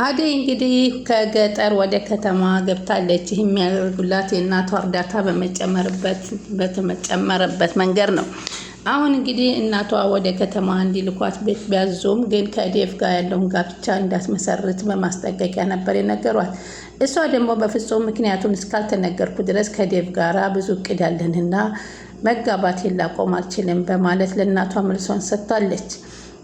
አደይ እንግዲህ ከገጠር ወደ ከተማ ገብታለች። ይህ የሚያደርጉላት የእናቷ እርዳታ በተጨመረበት መንገድ ነው። አሁን እንግዲህ እናቷ ወደ ከተማ እንዲልኳት ቤት ቢያዙም ግን ከዴቭ ጋር ያለውን ጋብቻ እንዳትመሰርት በማስጠንቀቂያ ነበር የነገሯት። እሷ ደግሞ በፍጹም ምክንያቱን እስካልተነገርኩ ድረስ ከዴቭ ጋራ ብዙ እቅድ ያለንና መጋባቴን ላቆም አልችልም በማለት ለእናቷ መልሷን ሰጥታለች።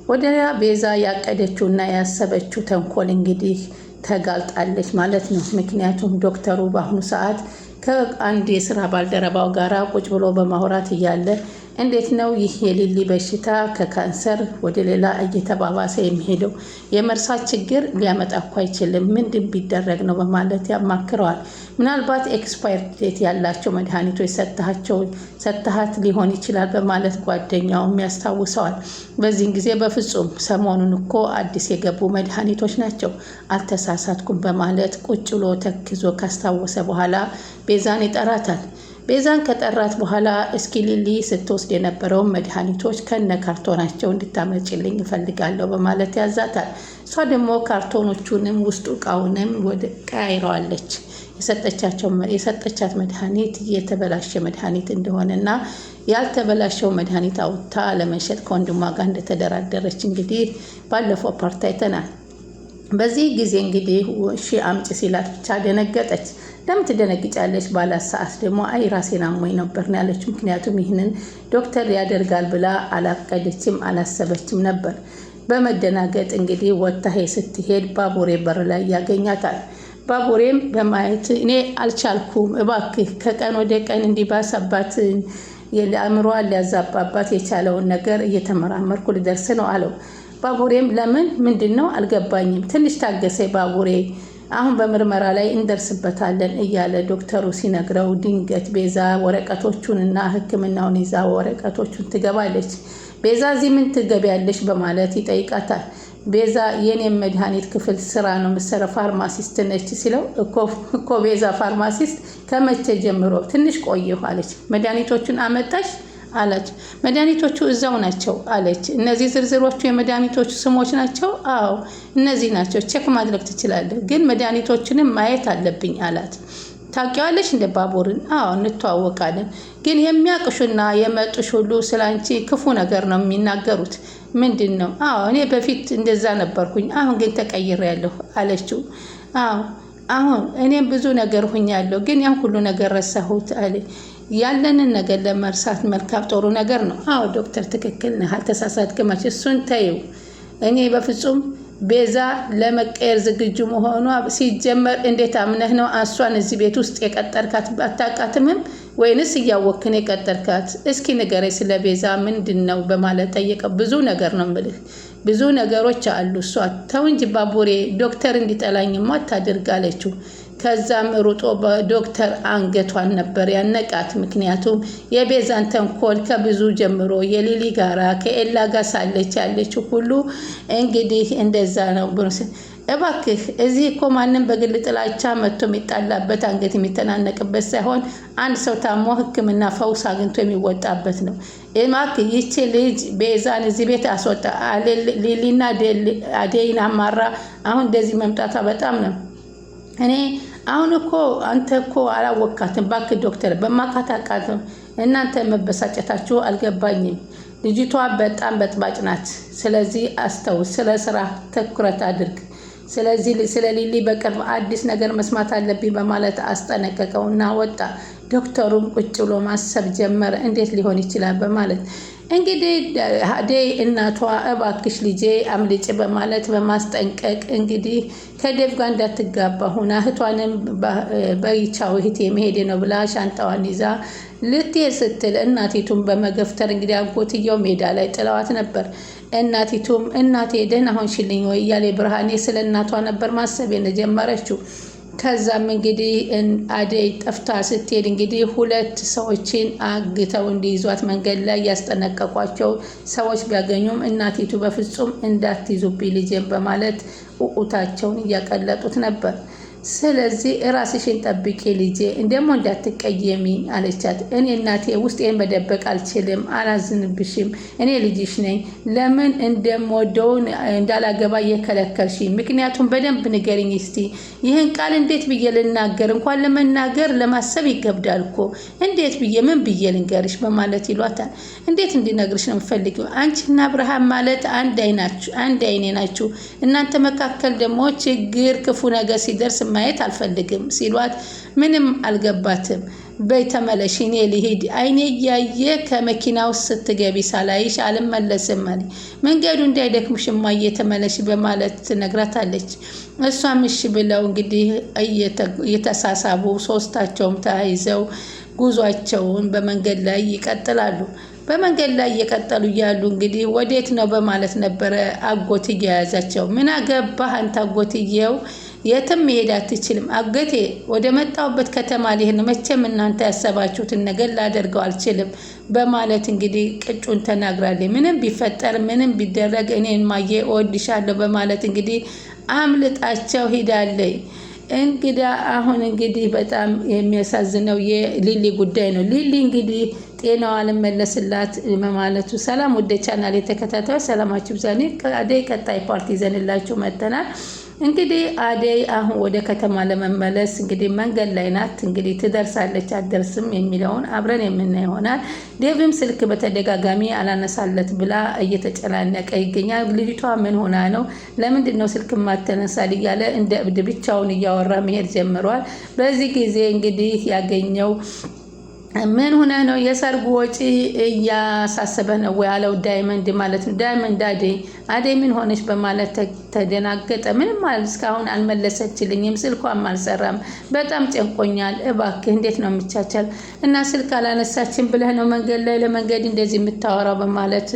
ወደ ቤዛ ያቀደችውና ያሰበችው ተንኮል እንግዲህ ተጋልጣለች ማለት ነው። ምክንያቱም ዶክተሩ በአሁኑ ሰዓት ከአንድ የስራ ባልደረባው ጋራ ቁጭ ብሎ በማውራት እያለ እንዴት ነው ይህ የሊሊ በሽታ ከካንሰር ወደ ሌላ እየተባባሰ የሚሄደው? የመርሳት ችግር ሊያመጣ እኮ አይችልም፣ ምንድን ቢደረግ ነው በማለት ያማክረዋል። ምናልባት ኤክስፓየር ዴት ያላቸው መድኃኒቶች ሰጥሃት ሊሆን ይችላል በማለት ጓደኛውም ያስታውሰዋል። በዚህን ጊዜ በፍጹም ሰሞኑን እኮ አዲስ የገቡ መድኃኒቶች ናቸው፣ አልተሳሳትኩም በማለት ቁጭ ብሎ ተክዞ ካስታወሰ በኋላ ቤዛን ይጠራታል። ቤዛን ከጠራት በኋላ እስኪ ሊሊ ስትወስድ የነበረውን መድኃኒቶች ከነ ካርቶናቸው እንድታመጭልኝ እፈልጋለሁ በማለት ያዛታል። እሷ ደግሞ ካርቶኖቹንም ውስጡ እቃውንም ወደ ቀያይረዋለች። የሰጠቻት መድኃኒት የተበላሸ መድኃኒት እንደሆነና ያልተበላሸው መድኃኒት አውጥታ ለመሸጥ ከወንድሟ ጋር እንደተደራደረች እንግዲህ ባለፈው ፓርት አይተናል። በዚህ ጊዜ እንግዲህ አምጪ ሲላት ብቻ ደነገጠች። ለምን ትደነግጫለች ባላት ሰዓት ደግሞ አይ ራሴን አሞኝ ነበር ነው ያለችው። ምክንያቱም ይህንን ዶክተር ያደርጋል ብላ አላቀደችም አላሰበችም ነበር። በመደናገጥ እንግዲህ ወጥታ ስትሄድ ባቡሬ በር ላይ ያገኛታል። ባቡሬም በማየት እኔ አልቻልኩም እባክህ ከቀን ወደ ቀን እንዲባሰባት የአእምሮዋን ሊያዛባባት የቻለውን ነገር እየተመራመርኩ ልደርስ ነው አለው። ባቡሬም ለምን ምንድን ነው አልገባኝም፣ ትንሽ ታገሰ ባቡሬ፣ አሁን በምርመራ ላይ እንደርስበታለን እያለ ዶክተሩ ሲነግረው ድንገት ቤዛ ወረቀቶቹንና ሕክምናውን ይዛ ወረቀቶቹን ትገባለች። ቤዛ እዚህ ምን ትገቢያለሽ በማለት ይጠይቃታል። ቤዛ የኔም መድኃኒት ክፍል ስራ ነው ምሰረ ፋርማሲስት ነች ሲለው እኮ ቤዛ ፋርማሲስት ከመቼ ጀምሮ? ትንሽ ቆየሁ አለች። መድኃኒቶቹን አመጣሽ አለች። መድኃኒቶቹ እዛው ናቸው አለች። እነዚህ ዝርዝሮቹ የመድኃኒቶቹ ስሞች ናቸው? አዎ እነዚህ ናቸው፣ ቼክ ማድረግ ትችላለህ፣ ግን መድኃኒቶችንም ማየት አለብኝ አላት። ታውቂዋለሽ እንደ ባቡርን? አዎ እንተዋወቃለን፣ ግን የሚያቅሹና የመጡሽ ሁሉ ስላንቺ ክፉ ነገር ነው የሚናገሩት። ምንድን ነው? አዎ እኔ በፊት እንደዛ ነበርኩኝ፣ አሁን ግን ተቀይሬያለሁ አለችው። አዎ አሁን እኔም ብዙ ነገር ሁኛለሁ፣ ግን ያን ሁሉ ነገር ረሳሁት አለ። ያለንን ነገር ለመርሳት መልካም ጥሩ ነገር ነው። አዎ ዶክተር ትክክል ነህ፣ አልተሳሳትክም። እሱን ተይው። እኔ በፍጹም ቤዛ ለመቀየር ዝግጁ መሆኗ ሲጀመር እንዴት አምነህ ነው እሷን እዚህ ቤት ውስጥ የቀጠርካት? አታውቃትምም ወይንስ እያወክን የቀጠርካት? እስኪ ንገረኝ ስለ ቤዛ ምንድን ነው በማለት ጠየቀ። ብዙ ነገር ነው የምልህ፣ ብዙ ነገሮች አሉ። እሷ ተው እንጂ ባቡሬ፣ ዶክተር እንዲጠላኝማ አታድርግ አለችው። ከዛም ሩጦ በዶክተር አንገቷን ነበር ያነቃት። ምክንያቱም የቤዛን ተንኮል ከብዙ ጀምሮ የሊሊ ጋራ ከኤላ ጋር ሳለች ያለችው ሁሉ እንግዲህ እንደዛ ነው። እባክህ እዚህ እኮ ማንም በግል ጥላቻ መጥቶ የሚጣላበት አንገት የሚተናነቅበት ሳይሆን አንድ ሰው ታሞ ሕክምና ፈውስ አግኝቶ የሚወጣበት ነው። እባክህ ይቺ ልጅ ቤዛን እዚህ ቤት አስወጣ። ሊሊና አደይን አማራ አሁን እንደዚህ መምጣቷ በጣም ነው። እኔ አሁን እኮ አንተ እኮ አላወካትም። እባክህ ዶክተር በማካታቃትም እናንተ መበሳጨታችሁ አልገባኝም። ልጅቷ በጣም በጥባጭ ናት። ስለዚህ አስተውል፣ ስለ ስራ ትኩረት አድርግ። ስለዚህ ስለ ሊሊ በቅርብ አዲስ ነገር መስማት አለብኝ በማለት አስጠነቀቀውና ወጣ። ዶክተሩም ቁጭ ብሎ ማሰብ ጀመረ። እንዴት ሊሆን ይችላል በማለት እንግዲህ አደይ እናቷ እባክሽ ልጄ አምልጭ በማለት በማስጠንቀቅ እንግዲህ ከዴቭ ጋር እንዳትጋባ ሆና እህቷንም በይቻው እህቴ መሄዴ ነው ብላ ሻንጣዋን ይዛ ልትሄድ ስትል እናቲቱም በመገፍተር እንግዲህ አጎትየው ሜዳ ላይ ጥለዋት ነበር። እናቲቱም እናቴ ደህና ሆንሽልኝ ወይ እያለ ብርሃኔ ስለ እናቷ ነበር ማሰብ የጀመረችው። ከዛም እንግዲህ አደይ ጠፍታ ስትሄድ እንግዲህ ሁለት ሰዎችን አግተው እንዲይዟት መንገድ ላይ ያስጠነቀቋቸው ሰዎች ቢያገኙም እናቲቱ በፍጹም እንዳትይዙብኝ ልጄን በማለት ኡኡታቸውን እያቀለጡት ነበር። ስለዚህ ራስሽን ጠብቂ ልጄ፣ እንደሞ እንዳትቀየሚ አለቻት። እኔ እናቴ ውስጤን መደበቅ አልችልም፣ አላዝንብሽም። እኔ ልጅሽ ነኝ። ለምን እንደምወደው እንዳላገባ እየከለከልሽ? ምክንያቱም በደንብ ንገሪኝ እስቲ። ይህን ቃል እንዴት ብዬ ልናገር? እንኳን ለመናገር ለማሰብ ይከብዳል እኮ። እንዴት ብዬ ምን ብዬ ልንገርሽ? በማለት ይሏታል። እንዴት እንዲነግርሽ ነው የምፈልገው? አንቺና አብርሃም ማለት አንድ አይኔ ናችሁ። እናንተ መካከል ደግሞ ችግር ክፉ ነገር ሲደርስ ማየት አልፈልግም ሲሏት ምንም አልገባትም። በይ ተመለሽ፣ እኔ ልሂድ። አይኔ እያየ ከመኪና ውስጥ ስትገቢ ሳላይሽ አልመለስም አለ። መንገዱ እንዳይደክምሽ እማዬ ተመለሽ በማለት ትነግራታለች። እሷም እሺ ብለው እንግዲህ እየተሳሳቡ ሶስታቸውም ተያይዘው ጉዟቸውን በመንገድ ላይ ይቀጥላሉ። በመንገድ ላይ እየቀጠሉ እያሉ እንግዲህ ወዴት ነው በማለት ነበረ አጎትዬ የያዛቸው። ምን አገባህ አንተ አጎትዬው፣ የትም መሄድ አትችልም። አገቴ ወደ መጣሁበት ከተማ ሊሄድ ነው። መቼም እናንተ ያሰባችሁትን ነገር ላደርገው አልችልም በማለት እንግዲህ ቅጩን ተናግራለች። ምንም ቢፈጠር ምንም ቢደረግ እኔን ማየ እወድሻለሁ በማለት እንግዲህ አምልጣቸው ሂዳለች። እንግዳ አሁን እንግዲህ በጣም የሚያሳዝነው የሊሊ ጉዳይ ነው። ሊሊ እንግዲህ ጤናዋ አልመለስላት በማለቱ ሰላም ወደ ቻናል የተከታታዮች ሰላማችሁ ብዛኔ አደይ ቀጣይ ፓርቲ ይዘንላችሁ መጥተናል። እንግዲህ አደይ አሁን ወደ ከተማ ለመመለስ እንግዲህ መንገድ ላይ ናት። እንግዲህ ትደርሳለች አትደርስም የሚለውን አብረን የምናይ ይሆናል። ዴቭም ስልክ በተደጋጋሚ አላነሳለት ብላ እየተጨናነቀ ይገኛል። ልጅቷ ምን ሆና ነው? ለምንድን ነው ስልክ ማተነሳል? እያለ እንደ እብድ ብቻውን እያወራ መሄድ ጀምሯል። በዚህ ጊዜ እንግዲህ ያገኘው ምን ሆነ ነው? የሰርጉ ወጪ እያሳሰበ ነው ወይ አለው። ዳይመንድ ማለት ነው። ዳይመንድ አደይ ምን ሆነች በማለት ተደናገጠ። ምንም ማለት እስካሁን አልመለሰችልኝም፣ ስልኳም አልሰራም፣ በጣም ጨንቆኛል፣ እባክህ እንዴት ነው የሚቻቻል? እና ስልክ አላነሳችን ብለህ ነው መንገድ ላይ ለመንገድ እንደዚህ የምታወራው በማለት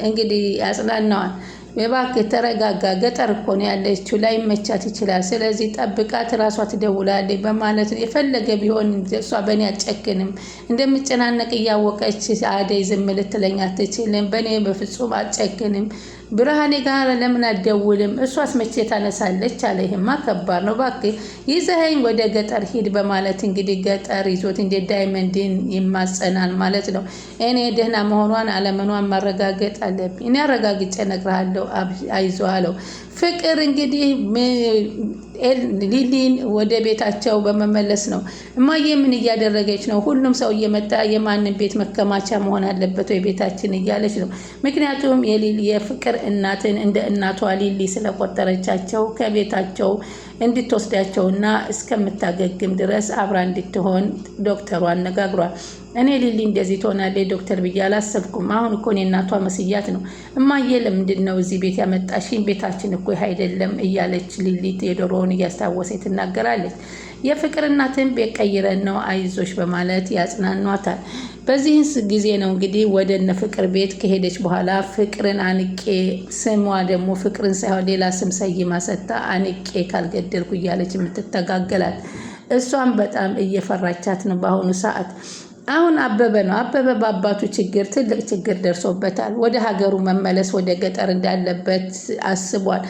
እንግዲህ ያጽናናዋል። እባክህ ተረጋጋ፣ ገጠር እኮ ነው ያለችው፣ ላይመቻት ይችላል። ስለዚህ ጠብቃት፣ ራሷ ትደውላለች በማለት የፈለገ ቢሆን እሷ በእኔ አትጨክንም። እንደምጨናነቅ እያወቀች አደይ ዝም ልትለኝ አትችልም። በእኔ በፍጹም አትጨክንም። ብርሃኔ ጋር ለምን አትደውልም? እሷስ መቼ ታነሳለች አለ። ይሄማ ከባድ ነው፣ እባክህ ይዘኸኝ ወደ ገጠር ሂድ በማለት እንግዲህ ገጠር ይዞት እንደ ዳይመንድን ይማጸናል ማለት ነው። እኔ ደህና መሆኗን አለመኗን ማረጋገጥ አለብኝ። እኔ አረጋግጬ እነግርሃለሁ፣ አይዞህ አለው። ፍቅር እንግዲህ ሊሊን ወደ ቤታቸው በመመለስ ነው። እማዬ ምን እያደረገች ነው? ሁሉም ሰው እየመጣ የማንን ቤት መከማቻ መሆን አለበት ወይ ቤታችን እያለች ነው። ምክንያቱም የፍቅር እናትን እንደ እናቷ ሊሊ ስለቆጠረቻቸው ከቤታቸው እንድትወስዳቸውና እስከምታገግም ድረስ አብራ እንድትሆን ዶክተሩ አነጋግሯል። እኔ ሊሊ እንደዚህ ትሆናለች ዶክተር ብዬ አላሰብኩም። አሁን እኮ እኔ እናቷ መስያት ነው። እማዬ ለምንድን ነው እዚህ ቤት ያመጣሽኝ? ቤታችን እኮ ይህ አይደለም እያለች ሊሊ የዶሮውን እያስታወሰች ትናገራለች። የፍቅር እናትን ቤት ቀይረን ነው አይዞሽ በማለት ያጽናኗታል። በዚህን ጊዜ ነው እንግዲህ ወደ እነ ፍቅር ቤት ከሄደች በኋላ ፍቅርን አንቄ፣ ስሟ ደግሞ ፍቅርን ሳይሆን ሌላ ስም ሰይማ ሰጥታ አንቄ ካልገደልኩ እያለች የምትተጋገላት። እሷም በጣም እየፈራቻት ነው በአሁኑ ሰዓት። አሁን አበበ ነው። አበበ በአባቱ ችግር ትልቅ ችግር ደርሶበታል። ወደ ሀገሩ መመለስ ወደ ገጠር እንዳለበት አስቧል።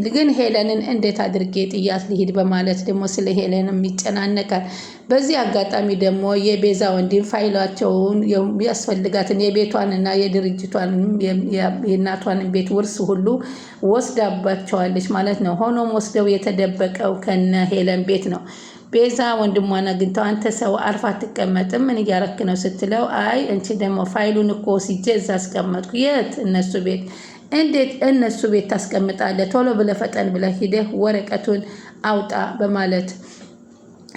ግን ሄለንን እንዴት አድርጌ ጥያት ሊሄድ በማለት ደግሞ ስለ ሄለንም ይጨናነቃል። በዚህ አጋጣሚ ደግሞ የቤዛ ወንድም ፋይላቸውን ያስፈልጋትን የቤቷንና የድርጅቷን የእናቷን ቤት ውርስ ሁሉ ወስዳባቸዋለች ማለት ነው። ሆኖም ወስደው የተደበቀው ከነ ሄለን ቤት ነው። ቤዛ ወንድሟን አግኝተው አንተ ሰው አርፋ አትቀመጥም? ምን እያረክ ነው ስትለው፣ አይ እንቺ ደግሞ ፋይሉን እኮ ወስጄ እዛ አስቀመጥኩ። የት? እነሱ ቤት። እንዴት እነሱ ቤት ታስቀምጣለህ? ቶሎ ብለህ ፈጠን ብለህ ሂደህ ወረቀቱን አውጣ በማለት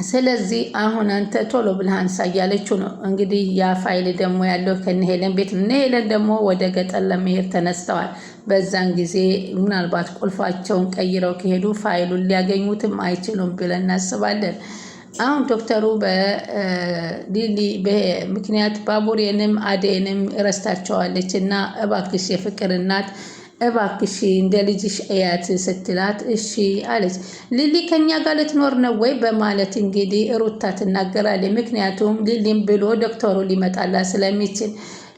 ስለዚህ አሁን አንተ ቶሎ ብለህ አንሳ እያለችው ነው። እንግዲህ ያ ፋይል ደግሞ ያለው ከነ ሄለን ቤት ነው። እነ ሄለን ደግሞ ወደ ገጠር ለመሄድ ተነስተዋል። በዛን ጊዜ ምናልባት ቁልፋቸውን ቀይረው ከሄዱ ፋይሉን ሊያገኙትም አይችሉም ብለን እናስባለን። አሁን ዶክተሩ በሊሊ ምክንያት ባቡሬንም አደይንም ረስታቸዋለች እና እባክሽ የፍቅር እናት እባክሽ እንደ ልጅሽ እያት ስትላት እሺ አለች። ሊሊ ከኛ ጋር ልትኖር ነው ወይ በማለት እንግዲህ ሩታ ትናገራለች። ምክንያቱም ሊሊም ብሎ ዶክተሩ ሊመጣላት ስለሚችል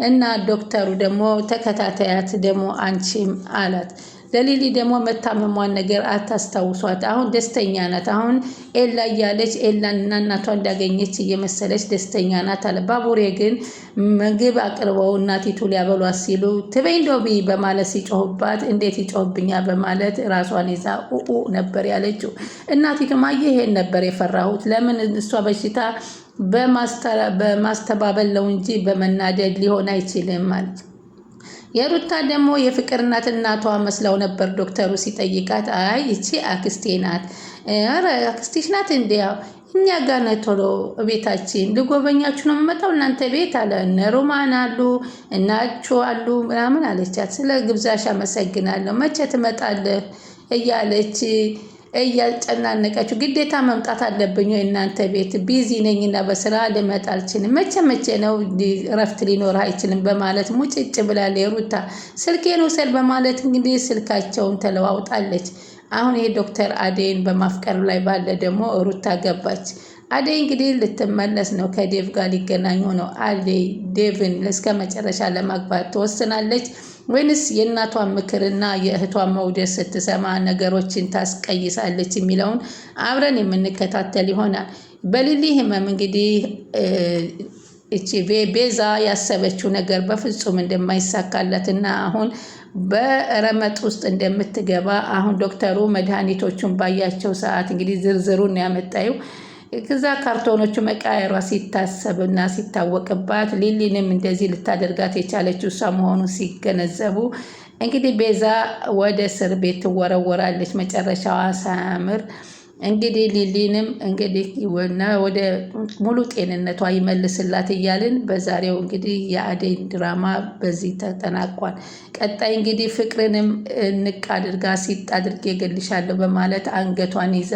እና ዶክተሩ ደግሞ ተከታታያት ደግሞ አንቺም አላት። ለሊሊ ደግሞ መታመሟን ነገር አታስታውሷት። አሁን ደስተኛ ናት። አሁን ኤላ እያለች ኤላን እና እናቷ እንዳገኘች እየመሰለች ደስተኛ ናት አለ። ባቡሬ ግን ምግብ አቅርበው እናቲቱ ሊያበሏት ሲሉ ትበይ እንደው በማለት ሲጮሁባት እንዴት ይጮህብኛል በማለት ራሷን ይዛ ኡኡ ነበር ያለችው። እናቲቱማ ይሄን ነበር የፈራሁት። ለምን እሷ በሽታ በማስተባበል ነው እንጂ በመናደድ ሊሆን አይችልም ማለት። የሩታ ደግሞ የፍቅር እናቷ መስለው ነበር ዶክተሩ ሲጠይቃት። አይ ይቺ አክስቴ ናት። ኧረ አክስቴሽ ናት እንዴ? እኛ ጋር ነው ቶሎ ቤታችን ልጎበኛችሁ ነው የምመጣው እናንተ ቤት አለ። እነ ሮማን አሉ እናችሁ አሉ ምናምን አለቻት። ስለ ግብዣሽ አመሰግናለሁ መቼ ትመጣለህ እያለች እያጨናነቀችው ግዴታ መምጣት አለብኝ እናንተ ቤት ቢዚ ነኝና በስራ ልመጣ አልችልም። መቼ ነው እረፍት ሊኖር አይችልም በማለት ሙጭጭ ብላለ። የሩታ ስልኬን ውሰድ በማለት እንግዲህ ስልካቸውን ተለዋውጣለች። አሁን ይሄ ዶክተር አደይን በማፍቀር ላይ ባለ ደግሞ ሩታ ገባች። አደይ እንግዲህ ልትመለስ ነው። ከዴቭ ጋር ሊገናኙ ነው። አደይ ዴቭን እስከ መጨረሻ ለማግባት ትወስናለች ወይንስ የእናቷን ምክርና የእህቷን መውደድ ስትሰማ ነገሮችን ታስቀይሳለች የሚለውን አብረን የምንከታተል ይሆናል። በሊሊ ህመም እንግዲህ እቺ ቤዛ ያሰበችው ነገር በፍጹም እንደማይሳካላትና አሁን በረመጥ ውስጥ እንደምትገባ አሁን ዶክተሩ መድኃኒቶቹን ባያቸው ሰዓት እንግዲህ ዝርዝሩን ያመጣዩ ከዛ ካርቶኖቹ መቃየሯ ሲታሰብና ሲታወቅባት ሊሊንም እንደዚህ ልታደርጋት የቻለችው እሷ መሆኑን ሲገነዘቡ እንግዲህ ቤዛ ወደ እስር ቤት ትወረወራለች። መጨረሻዋ ሳያምር እንግዲህ ሊሊንም እንግዲህ ወደ ሙሉ ጤንነቷ ይመልስላት እያልን በዛሬው እንግዲህ የአደይ ድራማ በዚህ ተጠናቋል። ቀጣይ እንግዲህ ፍቅርንም ንቅ አድርጋ ሲጥ አድርጌ እገልሻለሁ በማለት አንገቷን ይዛ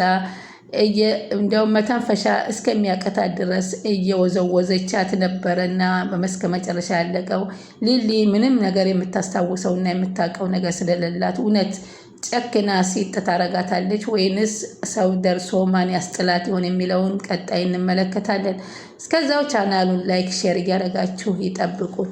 እንደውም መተንፈሻ እስከሚያቀታት ድረስ እየወዘወዘቻት ነበረና በመስከ መጨረሻ ያለቀው ሊሊ ምንም ነገር የምታስታውሰውና የምታውቀው ነገር ስለሌላት እውነት ጨክና ሲጥ ታረጋታለች ወይንስ ሰው ደርሶ ማን ያስጥላት ይሆን የሚለውን ቀጣይ እንመለከታለን። እስከዛው ቻናሉን ላይክ ሼር እያደረጋችሁ ይጠብቁን።